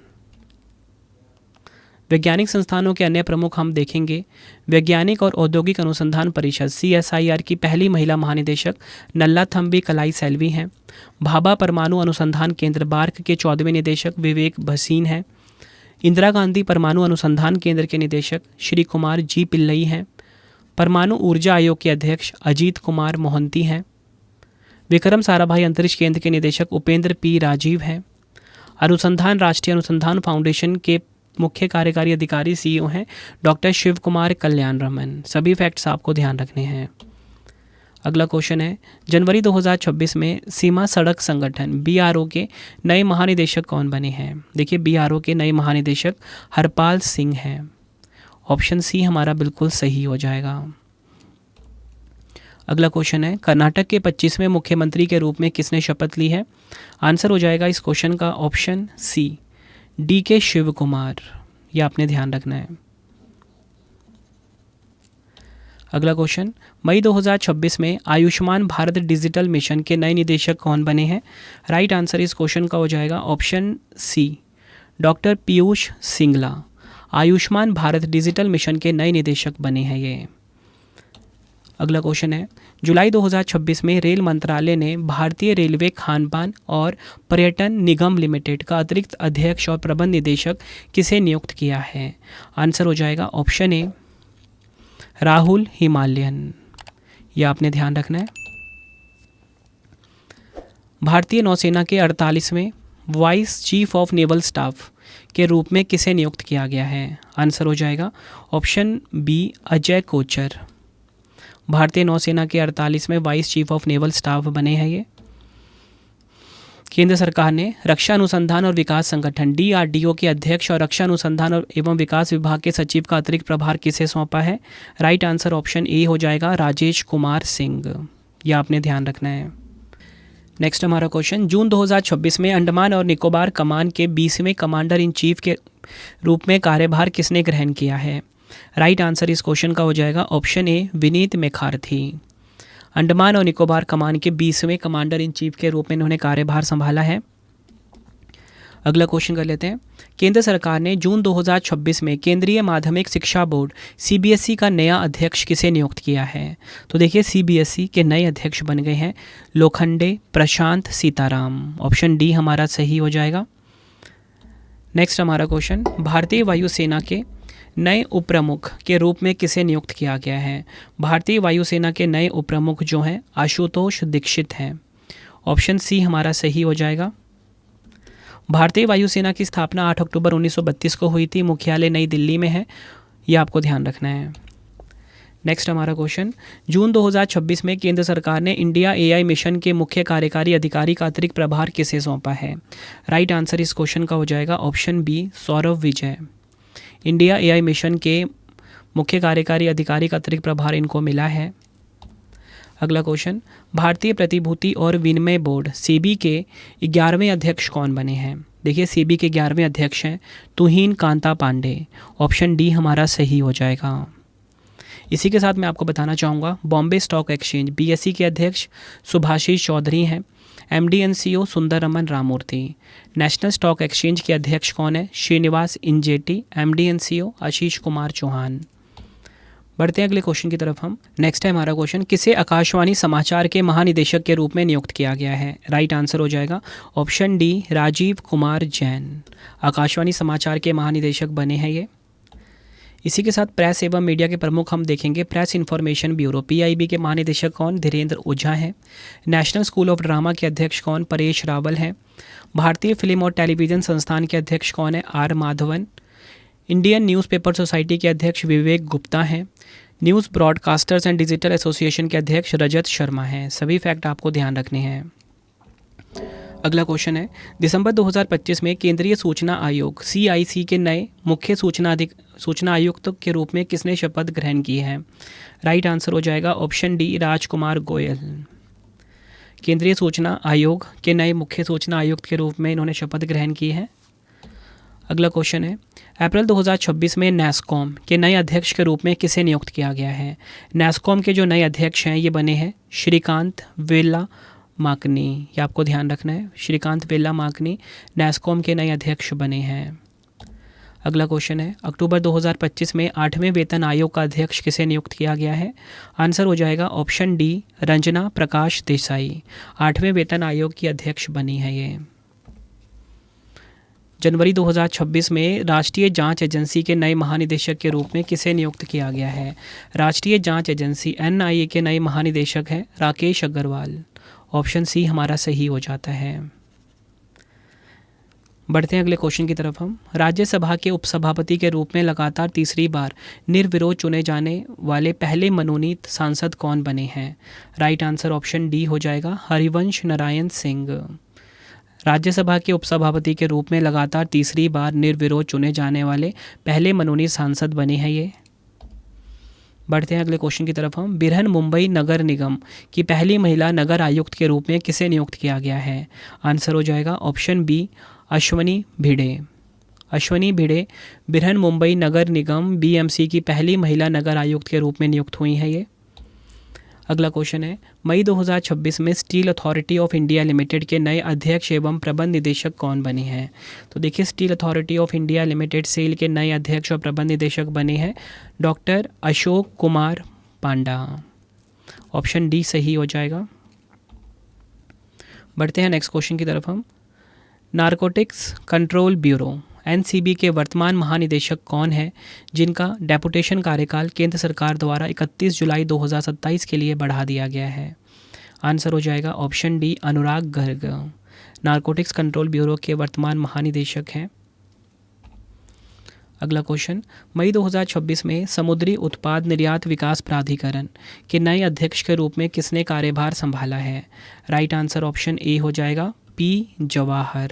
वैज्ञानिक संस्थानों के अन्य प्रमुख हम देखेंगे। वैज्ञानिक और औद्योगिक अनुसंधान परिषद CSIR की पहली महिला महानिदेशक नल्लाथम्बी कलाई सेल्वी हैं। भाभा परमाणु अनुसंधान केंद्र बार्क के 14वें निदेशक विवेक भसीन हैं। इंदिरा गांधी परमाणु अनुसंधान केंद्र के निदेशक श्री कुमार जी पिल्लई हैं। परमाणु ऊर्जा आयोग के अध्यक्ष अजीत कुमार मोहंती हैं। विक्रम साराभाई अंतरिक्ष केंद्र के निदेशक उपेंद्र P राजीव हैं। अनुसंधान राष्ट्रीय अनुसंधान फाउंडेशन के मुख्य कार्यकारी अधिकारी CEO हैं डॉक्टर शिव कुमार कल्याण रमन। सभी फैक्ट्स आपको ध्यान रखने हैं। अगला क्वेश्चन है, जनवरी 2026 में सीमा सड़क संगठन BRO के नए महानिदेशक कौन बने हैं? देखिए, BRO के नए महानिदेशक हरपाल सिंह हैं। ऑप्शन सी हमारा बिल्कुल सही हो जाएगा। अगला क्वेश्चन है, कर्नाटक के 25वें मुख्यमंत्री के रूप में किसने शपथ ली है? आंसर हो जाएगा इस क्वेश्चन का option C, DK Shiv Kumar. यह आपने ध्यान रखना है। अगला क्वेश्चन, मई 2026 में आयुष्मान भारत डिजिटल मिशन के नए निदेशक कौन बने हैं? राइट आंसर इस क्वेश्चन का हो जाएगा option C, doctor Piyush Singla. Ayushman Bharat digital mission के नए निदेशक बने हैं ये। अगला क्वेश्चन है, जुलाई 2026 में रेल मंत्रालय ने भारतीय रेलवे खानपान और पर्यटन निगम लिमिटेड का अतिरिक्त अध्यक्ष और प्रबंध निदेशक किसे नियुक्त किया है? आंसर हो जाएगा ऑप्शन ए, राहुल हिमालयन। यह आपने ध्यान रखना है। भारतीय नौसेना के 48वें vice chief of naval staff के रूप में किसे नियुक्त किया गया है? आंसर हो जाएगा ऑप्शन बी, अजय कोचर। भारतीय नौसेना के 48वें vice chief of naval staff बने हैं ये। केंद्र सरकार ने रक्षा अनुसंधान और विकास संगठन DRDO के अध्यक्ष और रक्षा अनुसंधान और एवं विकास विभाग के सचिव का अतिरिक्त प्रभार किसे सौंपा है? राइट आंसर ऑप्शन ए हो जाएगा, राजेश कुमार सिंह। यह आपने ध्यान रखना है। नेक्स्ट हमारा क्वेश्चन, जून 2026 में अंडमान और निकोबार कमान के 20वें कमांडर इन चीफ के रूप में कार्यभार किसने ग्रहण किया है? राइट आंसर इस क्वेश्चन का हो जाएगा ऑप्शन ए, विनीत मैकार्थी। अंडमान और निकोबार कमान के 20वें कमांडर इन चीफ के रूप में इन्होंने कार्यभार संभाला है। अगला क्वेश्चन कर लेते हैं, केंद्र सरकार ने जून 2026 में केंद्रीय माध्यमिक शिक्षा बोर्ड CBSE का नया अध्यक्ष किसे नियुक्त किया है? तो देखिए, CBSE के नए अध्यक्ष बन गए हैं लोखंडे प्रशांत सीताराम। ऑप्शन डी हमारा सही हो जाएगा। नेक्स्ट हमारा क्वेश्चन, भारतीय वायुसेना के नए उपप्रमुख के रूप में किसे नियुक्त किया गया है? भारतीय वायुसेना के नए उपप्रमुख जो हैं आशुतोष दीक्षित हैं। ऑप्शन सी हमारा सही हो जाएगा। भारतीय वायुसेना की स्थापना 8 अक्टूबर 1932 को हुई थी। मुख्यालय नई दिल्ली में है, यह आपको ध्यान रखना है। नेक्स्ट हमारा क्वेश्चन, जून 2026 में केंद्र सरकार ने इंडिया AI मिशन के मुख्य कार्यकारी अधिकारी का अतिरिक्त प्रभार किसे सौंपा है? राइट आंसर इस क्वेश्चन का हो जाएगा option B, Saurabh Vijay. India AI mission के मुख्य कार्यकारी अधिकारी का अतिरिक्त प्रभार इनको मिला है। अगला क्वेश्चन, भारतीय प्रतिभूति और विनिमय बोर्ड SEBI के 11वें अध्यक्ष कौन बने हैं? देखिए, SEBI के 11वें अध्यक्ष हैं तुहिन कांता पांडे। ऑप्शन डी हमारा सही हो जाएगा। इसी के साथ मैं आपको बताना चाहूँगा, बॉम्बे स्टॉक एक्सचेंज BSE के अध्यक्ष सुभाषिश चौधरी हैं। MD and CEO सुंदर रमन रामूर्ति। नेशनल स्टॉक एक्सचेंज के अध्यक्ष कौन है? Srinivas Injeti. MD and CEO Ashish Kumar Chauhan. बढ़ते हैं अगले क्वेश्चन की तरफ हम। नेक्स्ट है हमारा क्वेश्चन, किसे आकाशवाणी समाचार के महानिदेशक के रूप में नियुक्त किया गया है? राइट आंसर हो जाएगा ऑप्शन डी, राजीव कुमार जैन। आकाशवाणी समाचार के महानिदेशक बने हैं ये। इसी के साथ प्रेस एवं मीडिया के प्रमुख हम देखेंगे। प्रेस इन्फॉर्मेशन ब्यूरो PIB के महानिदेशक कौन? धीरेन्द्र ओझा हैं। नेशनल स्कूल ऑफ ड्रामा के अध्यक्ष कौन? परेश रावल हैं। भारतीय फिल्म और टेलीविज़न संस्थान के अध्यक्ष कौन है? R Madhavan. Indian newspaper society के अध्यक्ष विवेक गुप्ता हैं। News broadcasters and digital association के अध्यक्ष रजत शर्मा हैं। सभी फैक्ट आपको ध्यान रखने हैं। अगला क्वेश्चन है, दिसंबर 2025 में केंद्रीय सूचना आयोग CIC के नए मुख्य सूचना आयुक्त के रूप में किसने शपथ ग्रहण की है? राइट आंसर हो जाएगा ऑप्शन डी, राजकुमार गोयल। केंद्रीय सूचना आयोग के नए मुख्य सूचना आयुक्त के रूप में इन्होंने शपथ ग्रहण की है। अगला क्वेश्चन है, अप्रैल 2026 में NASSCOM के नए अध्यक्ष के रूप में किसे नियुक्त किया गया है? NASSCOM के जो नए अध्यक्ष हैं ये बने हैं श्रीकांत वेल्ला माकनी। ये आपको ध्यान रखना है, श्रीकांत वेल्ला माकनी NASSCOM के नए अध्यक्ष बने हैं। अगला क्वेश्चन है, अक्टूबर 2025 में 8वें वेतन आयोग का अध्यक्ष किसे नियुक्त किया गया है? आंसर हो जाएगा ऑप्शन डी, रंजना प्रकाश देसाई 8वें वेतन आयोग की अध्यक्ष बनी है ये। जनवरी 2026 में राष्ट्रीय जांच एजेंसी के नए महानिदेशक के रूप में किसे नियुक्त किया गया है? राष्ट्रीय जांच एजेंसी एनआईए के नए महानिदेशक हैं राकेश अग्रवाल। ऑप्शन सी हमारा सही हो जाता है। बढ़ते हैं अगले क्वेश्चन की तरफ हम। राज्यसभा के उपसभापति के रूप में लगातार तीसरी बार निर्विरोध चुने जाने वाले पहले मनोनीत सांसद कौन बने हैं? राइट आंसर ऑप्शन डी हो जाएगा हरिवंश नारायण सिंह। राज्यसभा के उपसभापति के रूप में लगातार तीसरी बार निर्विरोध चुने जाने वाले पहले मनोनीत सांसद बने हैं ये। बढ़ते हैं अगले क्वेश्चन की तरफ हम। बिरहन मुंबई नगर निगम की पहली महिला नगर आयुक्त के रूप में किसे नियुक्त किया गया है? आंसर हो जाएगा ऑप्शन बी, अश्वनी भिड़े। अश्वनी भिड़े बिरहन मुंबई नगर निगम बीएमसी की पहली महिला नगर आयुक्त के रूप में नियुक्त हुई हैं ये। अगला क्वेश्चन है, मई 2026 में steel authority of India limited के नए अध्यक्ष एवं प्रबंध निदेशक कौन बने हैं? तो देखिए, steel authority of India limited SAIL के नए अध्यक्ष और प्रबंध निदेशक बने हैं doctor Ashok Kumar Panda. Option D सही हो जाएगा। बढ़ते हैं नेक्स्ट क्वेश्चन की तरफ हम। नारकोटिक्स कंट्रोल ब्यूरो एनसीबी के वर्तमान महानिदेशक कौन है जिनका डेपुटेशन कार्यकाल केंद्र सरकार द्वारा 31 जुलाई 2027 के लिए बढ़ा दिया गया है? आंसर हो जाएगा ऑप्शन डी, अनुराग गर्ग नारकोटिक्स कंट्रोल ब्यूरो के वर्तमान महानिदेशक हैं। अगला क्वेश्चन, मई 2026 में समुद्री उत्पाद निर्यात विकास प्राधिकरण के नए अध्यक्ष के रूप में किसने कार्यभार संभाला है? राइट आंसर ऑप्शन ए हो जाएगा पी जवाहर।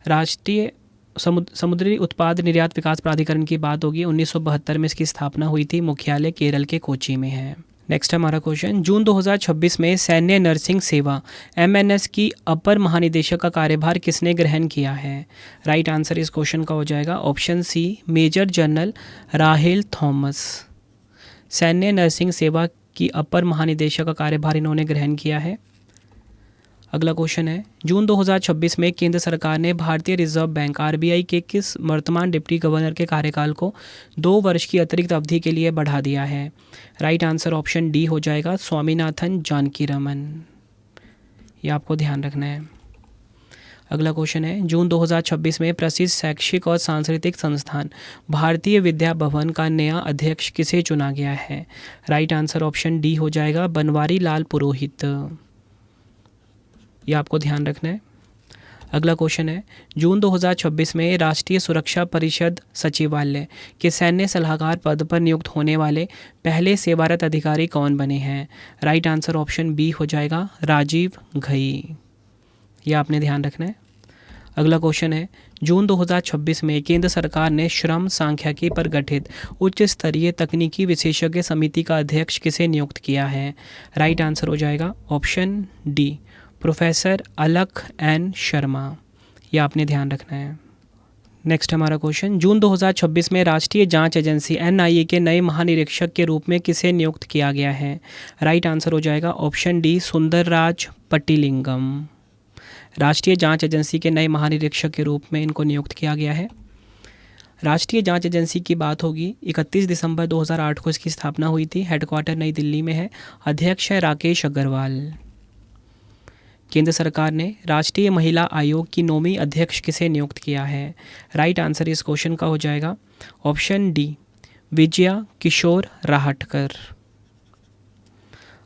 राष्ट्रीय समुद्री उत्पाद निर्यात विकास प्राधिकरण की बात होगी। 1972 में इसकी स्थापना हुई थी। मुख्यालय केरल के कोची में है। नेक्स्ट हमारा क्वेश्चन, जून 2026 में सैन्य नर्सिंग सेवा एमएनएस की अपर महानिदेशक का कार्यभार किसने ग्रहण किया है? राइट आंसर इस क्वेश्चन का हो जाएगा ऑप्शन सी, मेजर जनरल राहेल थॉमस। सैन्य नर्सिंग सेवा की अपर महानिदेशक का कार्यभार इन्होंने ग्रहण किया है। अगला क्वेश्चन है, जून 2026 में केंद्र सरकार ने भारतीय रिजर्व बैंक आरबीआई के किस वर्तमान डिप्टी गवर्नर के कार्यकाल को 2 वर्ष की अतिरिक्त अवधि के लिए बढ़ा दिया है? राइट आंसर ऑप्शन डी हो जाएगा स्वामीनाथन जानकीरमन। ये आपको ध्यान रखना है। अगला क्वेश्चन है, जून 2026 में प्रसिद्ध शैक्षिक और सांस्कृतिक संस्थान भारतीय विद्या भवन का नया अध्यक्ष किसे चुना गया है? राइट आंसर ऑप्शन डी हो जाएगा बनवारी लाल पुरोहित। ये आपको ध्यान रखना है। अगला क्वेश्चन है, जून 2026 में राष्ट्रीय सुरक्षा परिषद सचिवालय के सैन्य सलाहकार पद पर नियुक्त होने वाले पहले सेवारत अधिकारी कौन बने हैं? राइट आंसर ऑप्शन बी हो जाएगा राजीव घई। ये आपने ध्यान रखना है। अगला क्वेश्चन है, जून 2026 में केंद्र सरकार ने श्रम सांख्यिकी पर गठित उच्च स्तरीय तकनीकी विशेषज्ञ समिति का अध्यक्ष किसे नियुक्त किया है? राइट आंसर हो जाएगा ऑप्शन डी, प्रोफेसर अलख एन शर्मा। ये आपने ध्यान रखना है। नेक्स्ट हमारा क्वेश्चन, जून 2026 में राष्ट्रीय जांच एजेंसी एनआईए के नए महानिरीक्षक के रूप में किसे नियुक्त किया गया है? राइट आंसर हो जाएगा ऑप्शन डी, सुंदरराज पट्टिलिंगम। राष्ट्रीय जांच एजेंसी के नए महानिरीक्षक के रूप में इनको नियुक्त किया गया है। राष्ट्रीय जांच एजेंसी की बात होगी। 31 दिसंबर 2008 को इसकी स्थापना हुई थी। हेडक्वार्टर नई दिल्ली में है। अध्यक्ष है राकेश अग्रवाल। केंद्र सरकार ने राष्ट्रीय महिला आयोग की 9वीं अध्यक्ष किसे नियुक्त किया है? राइट आंसर इस क्वेश्चन का हो जाएगा ऑप्शन डी, विजया किशोर राहटकर।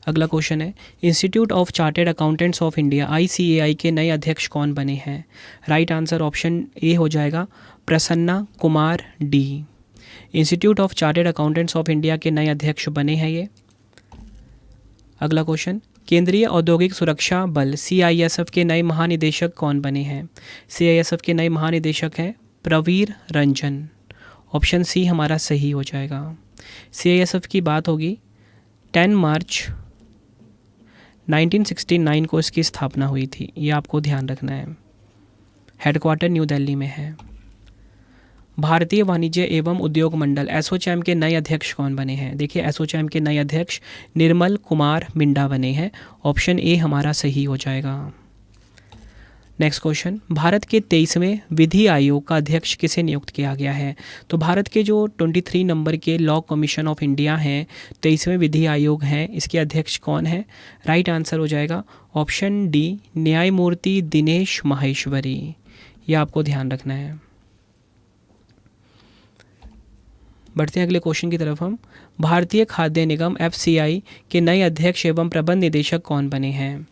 अगला क्वेश्चन है, institute of chartered accountants of India ICAI के नए अध्यक्ष कौन बने हैं? राइट आंसर ऑप्शन ए हो जाएगा Prasanna Kumar D. Institute of chartered accountants of India के नए अध्यक्ष बने हैं ये। अगला क्वेश्चन, केंद्रीय औद्योगिक सुरक्षा बल CISF के नए महानिदेशक कौन बने हैं? CISF के नए महानिदेशक हैं प्रवीर रंजन। ऑप्शन सी हमारा सही हो जाएगा। CISF की बात होगी। 10 मार्च 1969 को इसकी स्थापना हुई थी। ये आपको ध्यान रखना है। हेडक्वार्टर न्यू दिल्ली में है। भारतीय वाणिज्य एवं उद्योग मंडल एसोचैम के नए अध्यक्ष कौन बने हैं? देखिए, एसोचैम के नए अध्यक्ष निर्मल कुमार मिंडा बने हैं। ऑप्शन ए हमारा सही हो जाएगा। नेक्स्ट क्वेश्चन, भारत के 23वें विधि आयोग का अध्यक्ष किसे नियुक्त किया गया है? तो भारत के जो 23 नंबर के लॉ कमीशन ऑफ इंडिया हैं, 23वें विधि आयोग हैं, इसके अध्यक्ष कौन है? राइट आंसर हो जाएगा ऑप्शन डी, न्यायमूर्ति दिनेश माहेश्वरी। ये आपको ध्यान रखना है। बढ़ते हैं अगले क्वेश्चन की तरफ हम। भारतीय खाद्य निगम FCI के नए अध्यक्ष एवं प्रबंध निदेशक कौन बने हैं?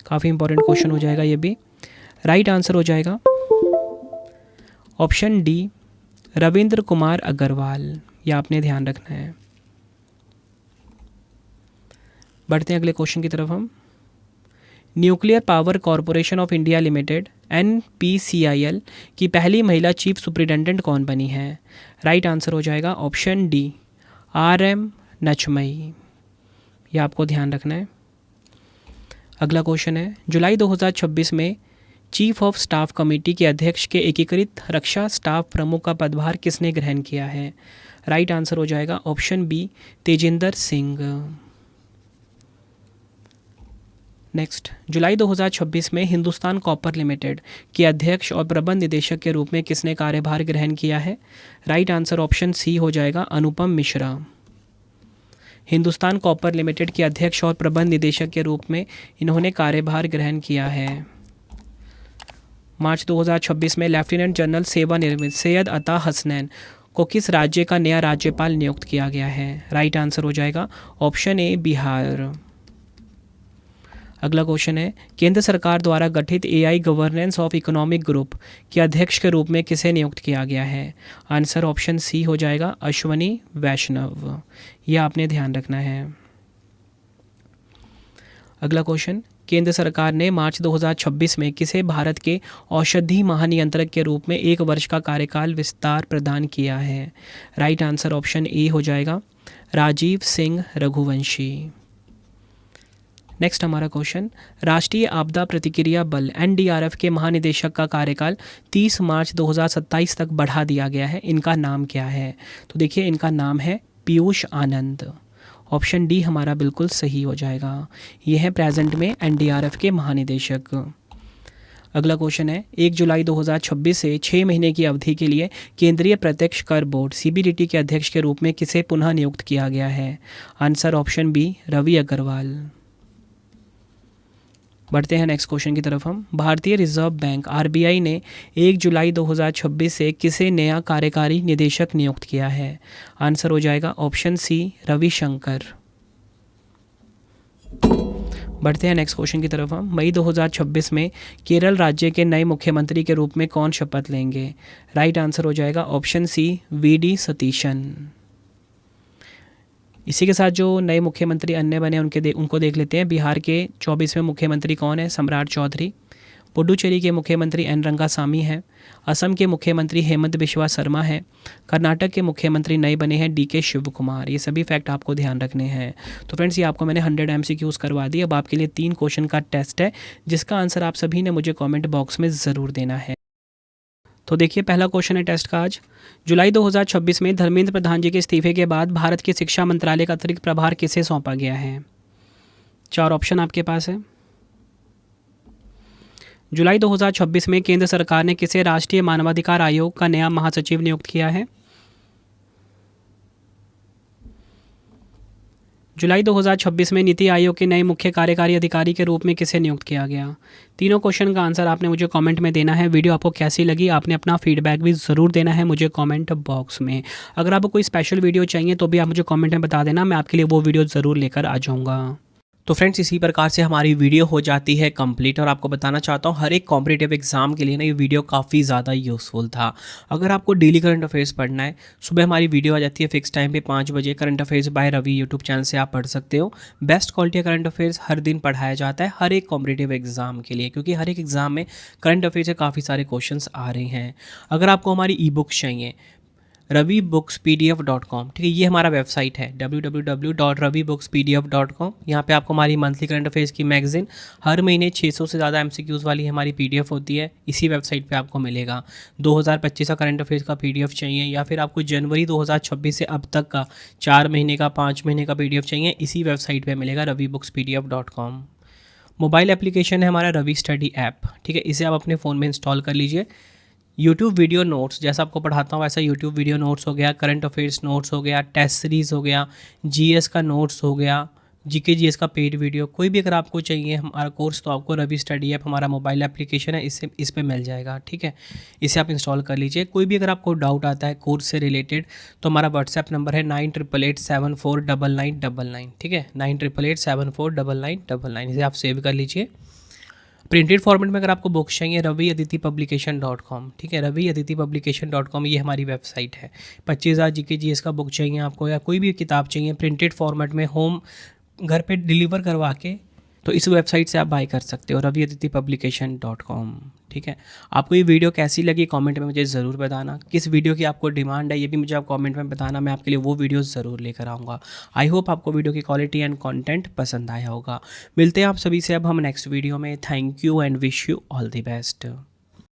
काफ़ी इंपॉर्टेंट क्वेश्चन हो जाएगा ये भी। राइट आंसर हो जाएगा ऑप्शन डी, रविंद्र कुमार अग्रवाल। ये आपने ध्यान रखना है। बढ़ते हैं अगले क्वेश्चन की तरफ हम। Nuclear power corporation of India limited NPCIL की पहली महिला चीफ सुपरिटेंडेंट कौन बनी है? राइट आंसर हो जाएगा ऑप्शन डी, RM नचमई। ये आपको ध्यान रखना है। अगला क्वेश्चन है, जुलाई 2026 में चीफ ऑफ स्टाफ कमेटी के अध्यक्ष के एकीकृत रक्षा स्टाफ प्रमुख का पदभार किसने ग्रहण किया है? राइट आंसर हो जाएगा option B, Tejinder Singh. Next, जुलाई 2026 में हिंदुस्तान कॉपर लिमिटेड के अध्यक्ष और प्रबंध निदेशक के रूप में किसने कार्यभार ग्रहण किया है? राइट आंसर ऑप्शन सी हो जाएगा, अनुपम मिश्रा। हिंदुस्तान कॉपर लिमिटेड के अध्यक्ष और प्रबंध निदेशक के रूप में इन्होंने कार्यभार ग्रहण किया है। मार्च 2026 में लेफ्टिनेंट जनरल सेवानिवृत्त सैयद अता हसनैन को किस राज्य का नया राज्यपाल नियुक्त किया गया है? राइट आंसर हो जाएगा ऑप्शन ए, बिहार। अगला क्वेश्चन है, केंद्र सरकार द्वारा गठित AI governance of economic group के अध्यक्ष के रूप में किसे नियुक्त किया गया है? आंसर ऑप्शन सी हो जाएगा, अश्वनी वैष्णव। यह आपने ध्यान रखना है। अगला क्वेश्चन, केंद्र सरकार ने मार्च 2026 में किसे भारत के औषधि महानियंत्रक के रूप में 1 वर्ष का कार्यकाल विस्तार प्रदान किया है? राइट आंसर ऑप्शन ए हो जाएगा, राजीव सिंह रघुवंशी। नेक्स्ट हमारा क्वेश्चन, राष्ट्रीय आपदा प्रतिक्रिया बल NDRF के महानिदेशक का कार्यकाल 30 मार्च 2027 तक बढ़ा दिया गया है। इनका नाम क्या है? तो देखिए, इनका नाम है पीयूष आनंद। ऑप्शन डी हमारा बिल्कुल सही हो जाएगा। ये है प्रेजेंट में NDRF के महानिदेशक। अगला क्वेश्चन है, 1 जुलाई 2026 से 6 महीने की अवधि के लिए केंद्रीय प्रत्यक्ष कर बोर्ड CBDT के अध्यक्ष के रूप में किसे पुनः नियुक्त किया गया है? Answer option B, Ravi Agarwal. बढ़ते हैं नेक्स्ट क्वेश्चन की तरफ हम। भारतीय रिजर्व बैंक RBI ने 1 जुलाई 2026 से किसे नया कार्यकारी निदेशक नियुक्त किया है? आंसर हो जाएगा ऑप्शन सी, रविशंकर। बढ़ते हैं नेक्स्ट क्वेश्चन की तरफ हम। मई 2026 में केरल राज्य के नए मुख्यमंत्री के रूप में कौन शपथ लेंगे? राइट आंसर हो जाएगा ऑप्शन सी, VD सतीशन। इसी के साथ जो नए मुख्यमंत्री अन्य बने उनको देख लेते हैं। बिहार के 24वें मुख्यमंत्री कौन है? सम्राट चौधरी। पुडुचेरी के मुख्यमंत्री N रंगासामी हैं। असम के मुख्यमंत्री हेमंत बिश्वा शर्मा हैं। कर्नाटक के मुख्यमंत्री नए बने हैं DK शिव कुमार। ये सभी फैक्ट आपको ध्यान रखने हैं। तो फ्रेंड्स, ये आपको मैंने 100 MCQs करवा दी। अब आपके लिए 3 क्वेश्चन का टेस्ट है, जिसका आंसर आप सभी ने मुझे कॉमेंट बॉक्स में ज़रूर देना है। तो देखिए, पहला क्वेश्चन है टेस्ट का आज। जुलाई 2026 में धर्मेंद्र प्रधान जी के इस्तीफे के बाद भारत के शिक्षा मंत्रालय का अतिरिक्त प्रभार किसे सौंपा गया है? 4 ऑप्शन आपके पास है। जुलाई 2026 में केंद्र सरकार ने किसे राष्ट्रीय मानवाधिकार आयोग का नया महासचिव नियुक्त किया है? जुलाई 2026 में नीति आयोग के नए मुख्य कार्यकारी अधिकारी के रूप में किसे नियुक्त किया गया? तीनों क्वेश्चन का आंसर आपने मुझे कमेंट में देना है। वीडियो आपको कैसी लगी आपने अपना फीडबैक भी ज़रूर देना है मुझे कमेंट बॉक्स में। अगर आपको कोई स्पेशल वीडियो चाहिए तो भी आप मुझे कमेंट में बता देना, मैं आपके लिए वो वीडियो ज़रूर लेकर आ जाऊँगा। तो फ्रेंड्स, इसी प्रकार से हमारी वीडियो हो जाती है कंप्लीट। और आपको बताना चाहता हूँ, हर एक कॉम्पिटिटिव एग्जाम के लिए ना ये वीडियो काफ़ी ज़्यादा यूज़फुल था। अगर आपको डेली करंट अफेयर्स पढ़ना है, सुबह हमारी वीडियो आ जाती है फिक्स टाइम पे 5 बजे। Current affairs by Ravi YouTube channel से आप पढ़ सकते हो। बेस्ट क्वालिटी करंट अफेयर्स हर दिन पढ़ाया जाता है हर एक कॉम्पिटिटिव एग्जाम के लिए, क्योंकि हर एक एग्जाम में करंट अफेयर्स से काफ़ी सारे क्वेश्चन आ रहे हैं। अगर आपको हमारी ई बुक्स चाहिए, ravibooks.pdf.com, ठीक है, ये हमारा वेबसाइट है www.ravibooks.pdf.com। यहाँ पे आपको हमारी मंथली करंट अफेयर्स की मैगजीन हर महीने 600 से ज़्यादा MCQs वाली हमारी PDF होती है, इसी वेबसाइट पे आपको मिलेगा। 2025 का करंट अफेयर्स का PDF चाहिए, या फिर आपको जनवरी 2026 से अब तक का 4 महीने का 5 महीने का PDF चाहिए, इसी वेबसाइट पर मिलेगा ravibooks.pdf.com। मोबाइल एप्लीकेशन है हमारा रवि स्टडी ऐप, ठीक है। इसे आप अपने फ़ोन में इंस्टॉल कर लीजिए। यूट्यूब वीडियो नोट्स, जैसा आपको पढ़ाता हूँ वैसा यूट्यूब वीडियो नोट्स हो गया, करंट अफेयर्स नोट्स हो गया, टेस्ट सीरीज़ हो गया, जीएस का नोट्स हो गया, जीके जीएस का पेड वीडियो, कोई भी अगर आपको चाहिए हमारा कोर्स, तो आपको रवि स्टडी ऐप हमारा मोबाइल एप्लीकेशन है, इस पे मिल जाएगा, ठीक है। इसे आप इंस्टॉल कर लीजिए। कोई भी अगर आपको डाउट आता है कोर्स से रिलेटेड, तो हमारा व्हाट्सएप नंबर है 9888749999, ठीक है, 9888749999। इसे आप सेव कर लीजिए। प्रिंटेड फॉर्मेट में अगर आपको बुक्स चाहिए, raviaditipublication.com, ठीक है, raviaditipublication.com, ये हमारी वेबसाइट है। 25,000 जीके जीएस का बुक चाहिए आपको, या कोई भी किताब चाहिए प्रिंटेड फॉर्मेट में, होम घर पे डिलीवर करवा के, तो इस वेबसाइट से आप बाय कर सकते हो, raviaditipublication.com, ठीक है। आपको ये वीडियो कैसी लगी कमेंट में मुझे ज़रूर बताना। किस वीडियो की आपको डिमांड है ये भी मुझे आप कमेंट में बताना, मैं आपके लिए वो वीडियो ज़रूर लेकर आऊँगा। आई होप आपको वीडियो की क्वालिटी एंड कंटेंट पसंद आया होगा। मिलते हैं आप सभी से अब हम नेक्स्ट वीडियो में। Thank you and wish you all the best.